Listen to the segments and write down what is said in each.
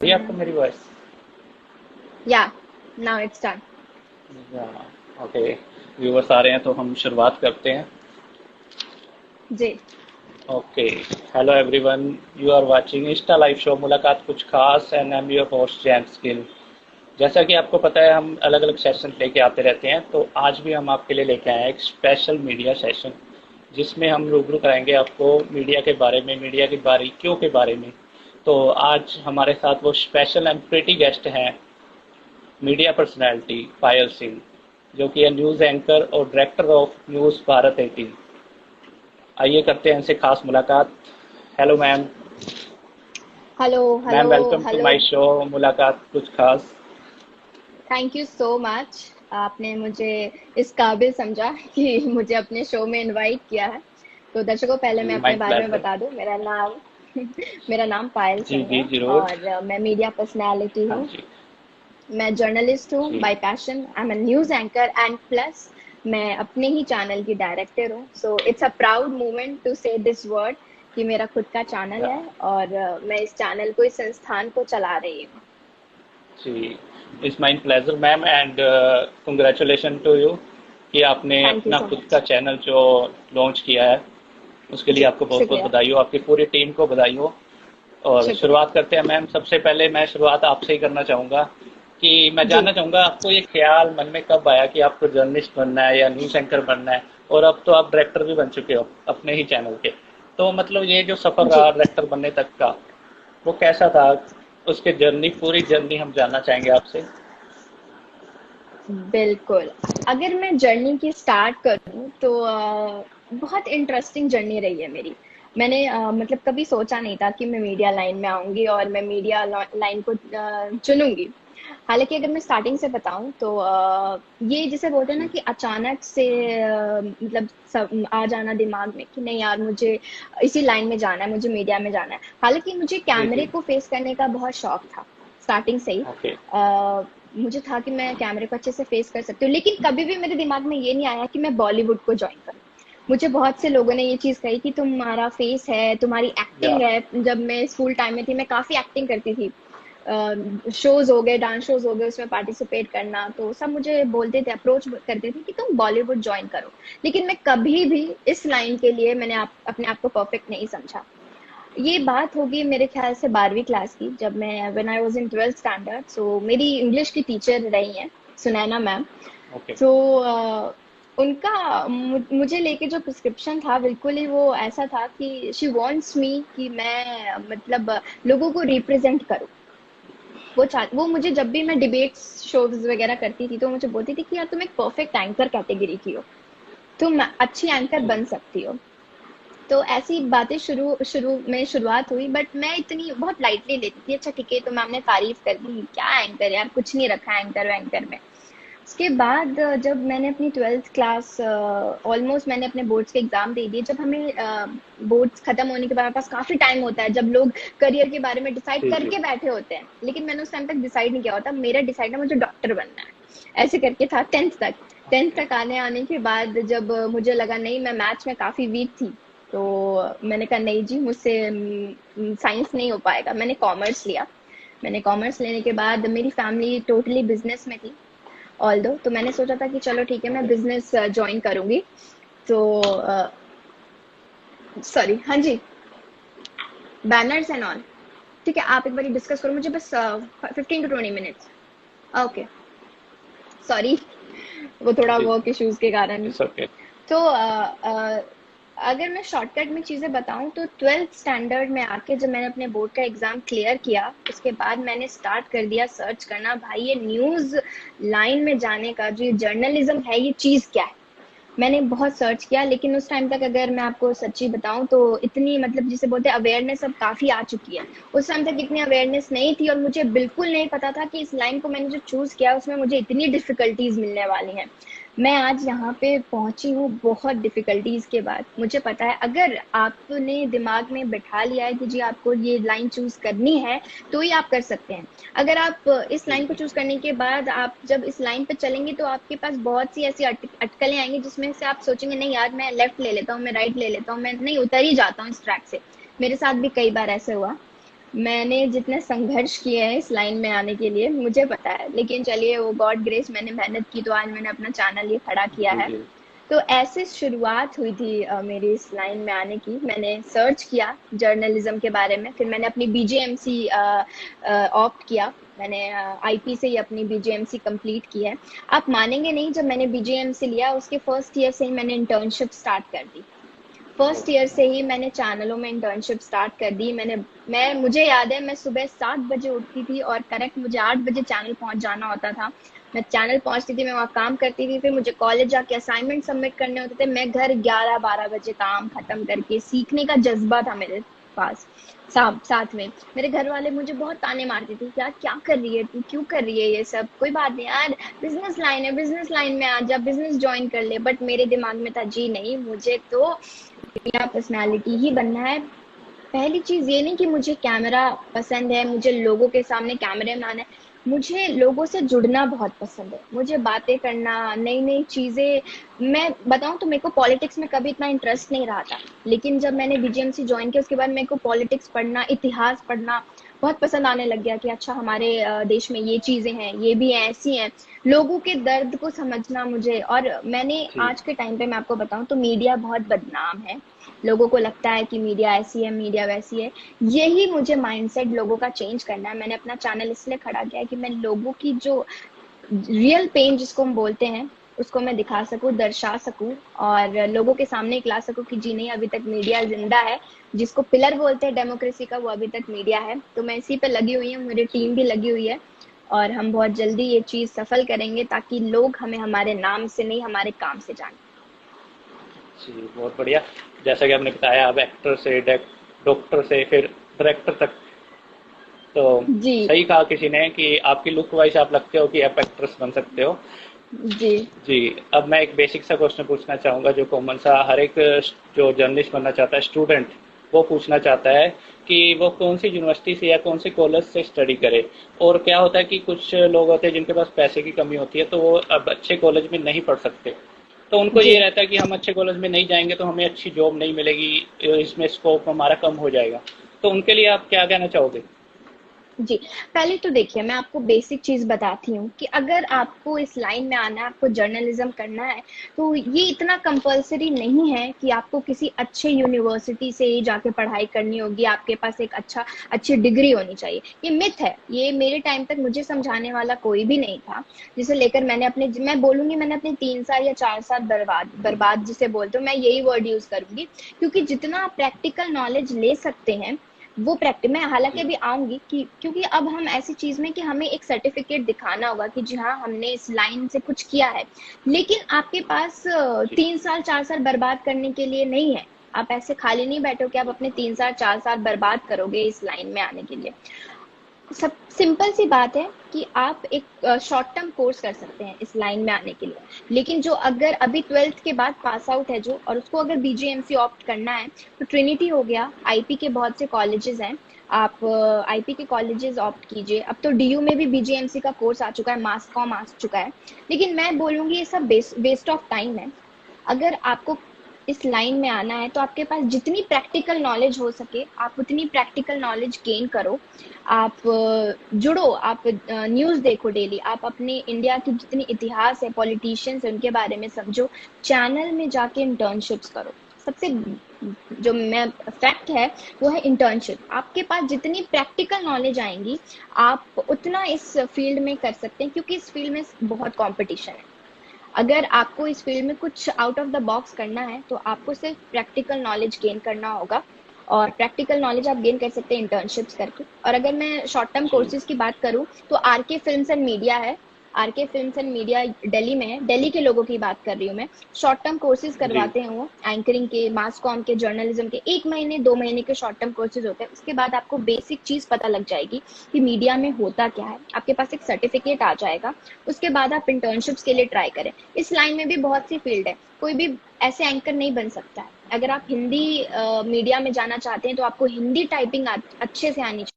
ये आपको मेरी voice? Yeah, now it's done. Okay, viewers आ रहे हैं तो हम शुरुआत करते हैं। जी। Okay, hello everyone, you are watching insta live show मुलाकात कुछ Khas and I am your host James Gill. जैसा कि आपको पता है हम अलग अलग सेशन लेके आते रहते हैं, तो आज भी हम आपके लिए लेके आए हैं एक स्पेशल मीडिया सेशन, जिसमें हम रूबरू कराएंगे आपको मीडिया के बारे में, मीडिया की बारीकियों के बारे में। तो आज हमारे साथ वो स्पेशल एंड प्रिटी गेस्ट हैं, मीडिया पर्सनैलिटी पायल सिंह, जो कि है न्यूज़ एंकर और डायरेक्टर ऑफ न्यूज़ भारत 18। आइए करते हैं इनसे खास मुलाकात। Hello ma'am. Hello ma'am hello welcome to hello. My show मुलाकात कुछ खास। Thank you so much. आपने मुझे इस काबिल समझा कि मुझे अपने शो में इनवाइट किया है। तो दर्शकों, पहले मैं जी अपने माय बारे में प्लेजर। बता दूं। मेरा नाम मेरा नाम पायल जी सिंह जी है जरूर। और मैं मीडिया पर्सनालिटी हाँ हूँ। जी। मैं जर्नलिस्ट हूँ जी। By passion. I am a news anchor and plus मैं अपने ही चैनल की डायरेक्टर हूँ। So it's a proud moment to say this word कि मेरा खुद का चैनल या, है और मैं इस चैनल को, इस संस्थान को चला रही हूँ। जी it's my pleasure ma'am and congratulation to you कि आपने थैंक यू अपना सो खुद का मच। चैनल जो लॉन्च किया है, उसके लिए जी, आपको बहुत बहुत शुक्रिया। बधाई हो, आपकी पूरी टीम को बधाई हो। और शुक्रिया। शुरुआत करते हैं मैम। सबसे पहले मैं शुरुआत आपसे ही करना चाहूँगा कि मैं जी। जानना चाहूँगा आपको ये ख्याल मन में कब आया कि आपको जर्नलिस्ट बनना है या न्यूज़ एंकर बनना है, और अब तो आप डायरेक्टर भी बन चुके हो अपने ही चैनल के। तो मतलब ये जो सफ़र जी, रहा डायरेक्टर बनने तक का, वो कैसा था? उसके जर्नी, पूरी जर्नी हम जानना चाहेंगे आपसे। बिल्कुल। अगर मैं जर्नी की स्टार्ट करूँ तो बहुत इंटरेस्टिंग जर्नी रही है मेरी। मैंने मतलब कभी सोचा नहीं था कि मैं मीडिया लाइन में आऊँगी और मैं मीडिया लाइन को चुनूँगी। हालाँकि अगर मैं स्टार्टिंग से बताऊँ तो ये जिसे बोलते हैं ना जी कि अचानक से मतलब सब आ जाना दिमाग में कि नहीं यार, मुझे इसी लाइन में जाना है, मुझे मीडिया में जाना है। हालाँकि मुझे जी कैमरे जी। को फेस करने का बहुत शौक था, स्टार्टिंग से ही। ओके। अ, मुझे था कि मैं कैमरे को अच्छे से फेस कर सकती हूँ, लेकिन कभी भी मेरे दिमाग में ये नहीं आया कि मैं बॉलीवुड को ज्वाइन करूँ। मुझे बहुत से लोगों ने ये चीज़ कही कि तुम्हारा फेस है, तुम्हारी या। एक्टिंग है। जब मैं स्कूल टाइम में थी, मैं काफ़ी एक्टिंग करती थी। शोज हो गए, डांस शोज हो गए, उसमें पार्टिसिपेट करना, तो सब मुझे बोलते थे, अप्रोच करते थे कि तुम बॉलीवुड ज्वाइन करो। लेकिन मैं कभी भी इस लाइन के लिए मैंने अपने आप को परफेक्ट नहीं समझा। ये बात होगी मेरे ख्याल से 12वीं क्लास की, जब मैं when I was in 12th standard. So मेरी इंग्लिश की टीचर रही हैं सुनैना मैम। ओके। तो उनका मुझे लेके जो प्रिस्क्रिप्शन था, बिल्कुल ही वो ऐसा था कि शी वांट्स मी कि मैं मतलब लोगों को रिप्रेजेंट करूं। वो मुझे जब भी मैं डिबेट्स शोज वगैरह करती थी तो मुझे बोलती थी कि यार तुम एक परफेक्ट एंकर कैटेगरी की हो, तुम अच्छी एंकर जी। बन सकती हो। तो ऐसी बातें शुरू शुरू में शुरुआत हुई, बट मैं इतनी बहुत लाइटली लेती थी। अच्छा ठीक है, तो मैम ने तारीफ कर दी, क्या एंकर यार, कुछ नहीं रखा एंकर वैंकर में। उसके बाद जब मैंने अपनी 12th क्लास, ऑलमोस्ट मैंने अपने बोर्ड्स के एग्जाम दे दिए। जब हमें बोर्ड्स खत्म होने के बाद हमारे पास काफी टाइम होता है, जब लोग करियर के बारे में डिसाइड जी जी। करके बैठे होते हैं, लेकिन मैंने उस टाइम तक डिसाइड नहीं किया होता। मेरा डिसाइड है मुझे डॉक्टर बनना है, ऐसे करके था 10th तक। 10th okay. तक आने आने के बाद जब मुझे लगा नहीं, मैं मैथ्स में काफी वीक थी, तो मैंने कहा नहीं जी, मुझसे साइंस नहीं हो पाएगा। मैंने कॉमर्स लिया। मैंने कॉमर्स लेने के बाद मेरी फैमिली टोटली बिजनेस में थी, ऑल दो। तो मैंने सोचा था कि चलो ठीक है, मैं ओके। बिजनेस ज्वाइन करूंगी। तो सॉरी, हाँ जी, बैनर्स एंड ऑल। ठीक है, आप एक बार डिस्कस करो, मुझे बस 15 to 20 मिनट्स। ओके, सॉरी, वो थोड़ा जी। वर्क इश्यूज के कारण। It's okay. तो अगर मैं शॉर्टकट में चीजें बताऊं तो 12th स्टैंडर्ड में आके जब मैंने अपने बोर्ड का एग्जाम क्लियर किया, उसके बाद मैंने स्टार्ट कर दिया सर्च करना, भाई ये न्यूज लाइन में जाने का जो ये जर्नलिज्म है, ये चीज क्या है। मैंने बहुत सर्च किया, लेकिन उस टाइम तक अगर मैं आपको सच्ची बताऊं तो इतनी मतलब जिसे बोलते हैं अवेयरनेस अब काफी आ चुकी है। उस टाइम तक इतनी अवेयरनेस नहीं थी और मुझे बिल्कुल नहीं पता था कि इस लाइन को मैंने जो चूज किया उसमें मुझे इतनी डिफिकल्टीज मिलने वाली हैं। मैं आज यहाँ पे पहुंची हूँ बहुत डिफिकल्टीज के बाद। मुझे पता है अगर आपने दिमाग में बिठा लिया है कि जी आपको ये लाइन चूज करनी है, तो ही आप कर सकते हैं। अगर आप इस जी लाइन को जी। चूज करने के बाद आप जब इस लाइन पे चलेंगे तो आपके पास बहुत सी ऐसी अटकलें आएंगी जिसमें से आप सोचेंगे नहीं यार, मैं लेफ्ट ले लेता हूँ, मैं राइट ले लेता हूँ, मैं नहीं उतर ही जाता हूँ इस ट्रैक से। मेरे साथ भी कई बार ऐसे हुआ। मैंने जितने संघर्ष किए हैं इस लाइन में आने के लिए मुझे पता है, लेकिन चलिए वो गॉड ग्रेस, मैंने मेहनत की तो आज मैंने अपना चैनल ये खड़ा किया जी, है। जी। तो ऐसे शुरुआत हुई थी मेरी इस लाइन में आने की। मैंने सर्च किया जर्नलिज्म के बारे में, फिर मैंने अपनी बीजेएमसी ऑप्ट किया। मैंने आईपी से ही अपनी बीजेएमसी कंप्लीट की है। आप मानेंगे नहीं, जब मैंने बीजेएमसी लिया उसके फर्स्ट ईयर से ही मैंने इंटर्नशिप स्टार्ट कर दी। फर्स्ट ईयर से ही मैंने चैनलों में इंटर्नशिप स्टार्ट कर दी। मैं मुझे याद है, मैं सुबह 7 बजे उठती थी और करेक्ट मुझे 8 बजे चैनल पहुंच जाना होता था। मैं चैनल पहुंचती थी, मैं वहाँ काम करती थी, फिर मुझे कॉलेज जाके असाइनमेंट सबमिट करने होते थे। मैं घर 11-12 बजे काम खत्म करके, सीखने का जज्बा था मेरे पास। साथ में मेरे घर वाले मुझे बहुत ताने मारते थे, यार क्या कर रही है तू, क्यों कर रही है ये सब, कोई बात नहीं यार, बिजनेस लाइन है, बिजनेस लाइन में आ जा, बिजनेस ज्वाइन कर ले। बट मेरे दिमाग में था, जी नहीं, मुझे तो मीडिया पर्सनालिटी ही बनना है। पहली चीज ये नहीं कि मुझे कैमरा पसंद है, मुझे लोगों के सामने कैमरे में आना है। मुझे लोगों से जुड़ना बहुत पसंद है, मुझे बातें करना, नई नई चीजें। मैं बताऊं तो मेरे को पॉलिटिक्स में कभी इतना इंटरेस्ट नहीं रहा था, लेकिन जब मैंने बीजेएमसी ज्वाइन किया उसके बाद मेरे को पॉलिटिक्स पढ़ना, इतिहास पढ़ना बहुत पसंद आने लग गया कि अच्छा हमारे देश में ये चीजें हैं, ये भी हैं, ऐसी हैं। लोगों के दर्द को समझना मुझे। और मैंने जी, आज के टाइम पे मैं आपको बताऊं तो मीडिया बहुत बदनाम है। लोगों को लगता है कि मीडिया ऐसी है, मीडिया वैसी है। यही मुझे माइंडसेट लोगों का चेंज करना है। मैंने अपना चैनल इसलिए खड़ा किया है कि मैं लोगों की जो रियल पेन जिसको हम बोलते हैं उसको मैं दिखा सकूं, दर्शा सकूं, और लोगों के सामने ला सकूं कि जी नहीं, अभी तक मीडिया जिंदा है। जिसको पिलर बोलते हैं डेमोक्रेसी का, वो अभी तक मीडिया है। तो मैं इसी पे लगी हुई हूँ, मेरी जी, टीम भी लगी हुई है, और हम बहुत जल्दी ये चीज सफल करेंगे ताकि लोग हमें हमारे नाम से नहीं, हमारे काम से जाने। जी, बहुत बढ़िया। जैसा कि आपने बताया, आप एक्टर से डॉक्टर से फिर डायरेक्टर तक, तो जी। सही कहा किसी ने कि आपकी लुक वाइज आप लगते हो कि आप एक्ट्रेस बन सकते हो। जी। जी। अब मैं एक बेसिक सा क्वेश्चन पूछना चाहूँगा, जो कॉमन सा हर एक जो जर्नलिस्ट बनना चाहता है स्टूडेंट, वो पूछना चाहता है कि वो कौन सी यूनिवर्सिटी से या कौन से कॉलेज से स्टडी करे। और क्या होता है कि कुछ लोग होते हैं जिनके पास पैसे की कमी होती है, तो वो अब अच्छे कॉलेज में नहीं पढ़ सकते। तो उनको जी। ये रहता है कि हम अच्छे कॉलेज में नहीं जाएंगे तो हमें अच्छी जॉब नहीं मिलेगी, इसमें स्कोप हमारा कम हो जाएगा। तो उनके लिए आप क्या कहना चाहोगे? जी, पहले तो देखिए, मैं आपको बेसिक चीज़ बताती हूँ कि अगर आपको इस लाइन में आना है, आपको जर्नलिज्म करना है, तो ये इतना कंपल्सरी नहीं है कि आपको किसी अच्छे यूनिवर्सिटी से ही जाके पढ़ाई करनी होगी, आपके पास एक अच्छी डिग्री होनी चाहिए। ये मिथ है, ये मेरे टाइम तक मुझे समझाने वाला कोई भी नहीं था, जिसे लेकर मैं बोलूँगी मैंने अपने 3 साल या 4 साल बर्बाद बर्बाद जिसे बोलते हो, मैं यही वर्ड यूज़ करूँगी। क्योंकि जितना आप प्रैक्टिकल नॉलेज ले सकते हैं, वो प्रैक्टिस मैं हालांकि जी, अभी आऊंगी कि क्योंकि अब हम ऐसी चीज में कि हमें एक सर्टिफिकेट दिखाना होगा कि जी हाँ, हमने इस लाइन से कुछ किया है। लेकिन आपके पास जी, 3 साल 4 साल बर्बाद करने के लिए नहीं है। आप ऐसे खाली नहीं बैठो कि आप अपने 3 साल 4 साल बर्बाद करोगे इस लाइन में आने के लिए। सब सिंपल सी बात है कि आप एक शॉर्ट टर्म कोर्स कर सकते हैं इस लाइन में आने के लिए। लेकिन जो अगर अभी 12th के बाद पास आउट है जो, और उसको अगर बीजीएमसी ऑप्ट करना है, तो ट्रिनिटी हो गया, आईपी के बहुत से कॉलेजेस हैं, आप आईपी के कॉलेजेस ऑप्ट कीजिए। अब तो डीयू में भी बीजीएमसी का कोर्स आ चुका है, मास कॉम आ चुका है। लेकिन मैं बोलूंगी ये सब वेस्ट ऑफ टाइम है। अगर आपको इस लाइन में आना है तो आपके पास जितनी प्रैक्टिकल नॉलेज हो सके आप उतनी प्रैक्टिकल नॉलेज गेन करो। आप जुड़ो, आप न्यूज़ देखो डेली, आप अपने इंडिया की जितनी इतिहास है, पॉलिटिशियंस है, उनके बारे में समझो। चैनल में जाके इंटर्नशिप्स करो। सबसे जो मैं फैक्ट है वो है इंटर्नशिप। आपके पास जितनी प्रैक्टिकल नॉलेज आएंगी, आप उतना इस फील्ड में कर सकते हैं, क्योंकि इस फील्ड में बहुत कंपटीशन है। अगर आपको इस फील्ड में कुछ आउट ऑफ द बॉक्स करना है तो आपको सिर्फ प्रैक्टिकल नॉलेज गेन करना होगा, और प्रैक्टिकल नॉलेज आप गेन कर सकते हैं इंटर्नशिप्स करके। और अगर मैं शॉर्ट टर्म जी, कोर्सेज की बात करूं तो आरके फिल्म्स एंड मीडिया है। RK films and media Delhi में है, दिल्ली के लोगों की बात कर रही हूँ मैं। शॉर्ट टर्म कोर्सेज जी, करवाते हैं वो, एंकरिंग के, मास कॉम के, जर्नलिज्म के। 1 महीने 2 महीने के शॉर्ट टर्म कोर्सेज होते हैं। उसके बाद आपको बेसिक चीज पता लग जाएगी कि मीडिया में होता क्या है, आपके पास एक सर्टिफिकेट आ जाएगा। उसके बाद आप इंटर्नशिप्स के लिए ट्राई करें। इस लाइन में भी बहुत सी फील्ड है, कोई भी ऐसे एंकर नहीं बन सकता है। अगर आप हिंदी मीडिया में जाना चाहते हैं तो आपको हिंदी टाइपिंग अच्छे से आनी चाहिए।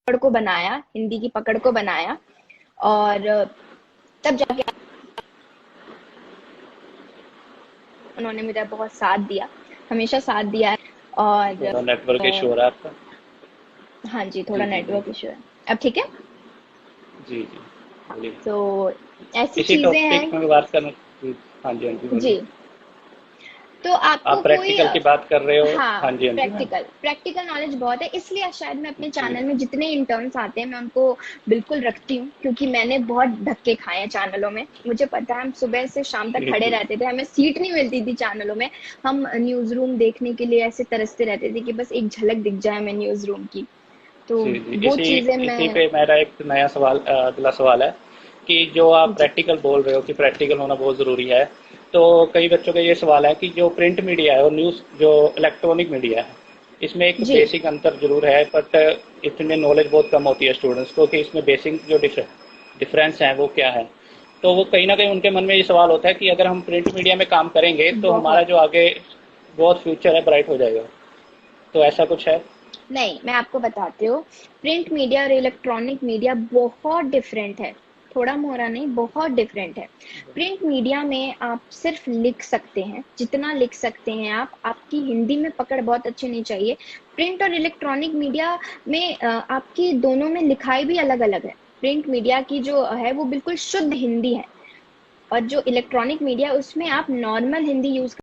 पकड़ को बनाया, हिंदी की पकड़ को बनाया, और तब जाके उन्होंने मेरा बहुत साथ दिया। हमेशा साथ दिया है। और थोड़ा नेटवर्क इशू हो रहा है आपका। हाँ जी, जी थोड़ा जी जी। नेटवर्क इशू है। अब ठीक है। जी जी। बोलिए। तो ऐसी इसी चीजें टॉपिक हैं। में बात करना। हाँ जी हाँ जी, बोलिए। जी। तो आपको आप कोई प्रैक्टिकल की बात कर रहे हो। हाँ, हाँ जी हाँ जी मैम। प्रैक्टिकल प्रैक्टिकल नॉलेज बहुत है, इसलिए शायद मैं अपने जी चैनल में जितने इंटर्न्स आते हैं मैं उनको बिल्कुल रखती हूँ, क्योंकि मैंने बहुत धक्के खाए हैं चैनलों में। मुझे पता है, हम सुबह से शाम तक जी खड़े जी रहते थे, हमें सीट नहीं मिलती थी चैनलों में। हम न्यूज रूम देखने के लिए ऐसे तरसते रहते थे कि बस एक झलक दिख जाए हमें न्यूज रूम की। तो जी जी। वो इसी चीजें इसी मैं। पे मेरा एक नया सवाल, अगला सवाल है कि जो आप जी प्रैक्टिकल बोल रहे हो कि प्रैक्टिकल होना बहुत ज़रूरी है, तो कई बच्चों का ये सवाल है कि जो प्रिंट मीडिया है और न्यूज़ जो इलेक्ट्रॉनिक मीडिया है, इसमें एक जी। बेसिक अंतर ज़रूर है, बट इसमें नॉलेज बहुत कम होती है स्टूडेंट्स को कि इसमें बेसिक जो डिफरेंस है वो क्या है। तो वो कहीं ना कहीं उनके मन में ये सवाल होता है कि अगर हम प्रिंट मीडिया में काम करेंगे तो हमारा बहुत। जो आगे बहुत फ्यूचर है ब्राइट हो जाएगा। तो ऐसा कुछ है। नहीं, मैं आपको बताती हूँ। प्रिंट मीडिया और इलेक्ट्रॉनिक मीडिया बहुत डिफरेंट है। थोड़ा मोड़ा नहीं, बहुत डिफरेंट है। प्रिंट मीडिया में आप सिर्फ लिख सकते हैं, जितना लिख सकते हैं आप, आपकी हिंदी में पकड़ बहुत अच्छी नहीं चाहिए। प्रिंट और इलेक्ट्रॉनिक मीडिया में आपकी दोनों में लिखाई भी अलग अलग है। प्रिंट मीडिया की जो है वो बिल्कुल शुद्ध हिंदी है, और जो इलेक्ट्रॉनिक मीडिया उसमें आप नॉर्मल हिंदी यूज